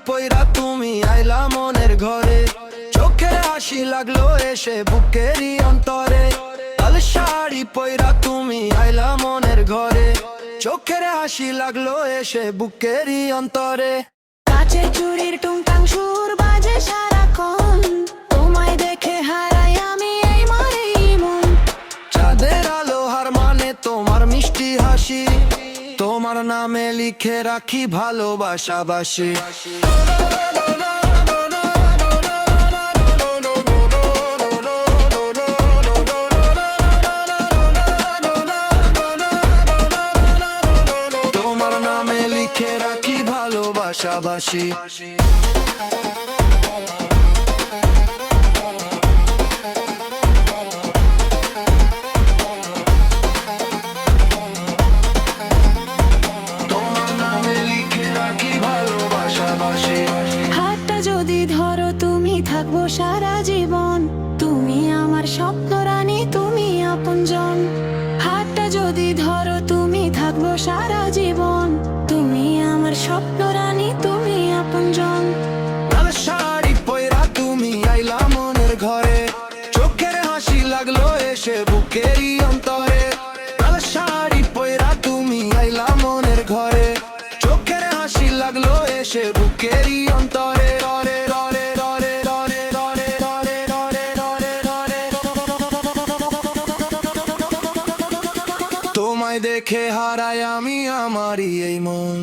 পইরা তুমি আইলা মনের ঘরে, চোখের হাসি লাগলো এসে বুকেরই অন্তরে। লাল শাড়ি পইরা তুমি আইলা মনের ঘরে, চোখের হাসি লাগলো এসে বুকেরই অন্তরে। কাচের চুড়ির টুংটাং সুর বাজে সারাক্ষণ, তোমায় দেখে হারাই আমি এই মারেই মন। চাঁদের আলো হার মানে তোমার মিষ্টি হাসি, তোমার নামে লিখে রাখি ভালোবাসাবাসি। তোমার নামে লিখে রাখি ভালোবাসাবাসি। হাতটা যদি ধরো তুমি থাকবো সারা জীবন, তুমি আমার স্বপ্ন রানী, তুমি আপনজন। হাতটা যদি ধরো তুমি থাকবো সারা জীবন, তুমি আমার স্বপ্ন রানী, তুমি আপনজন। লাল শাড়ি পইরা তুমি আইলা মনের ঘরে, চোখের হাসি লাগলো এসে বুকেরই অন্তরে। লাল শাড়ি পইরা তুমি আইলা মনের ঘরে, চোখের হাসি লাগলো এসে বুকেরই অন্তরে। ররে ররে ররে ররে ররে ররে ররে ররে ররে। তোমায় দেখে হারাই আমি আমারই এই মন।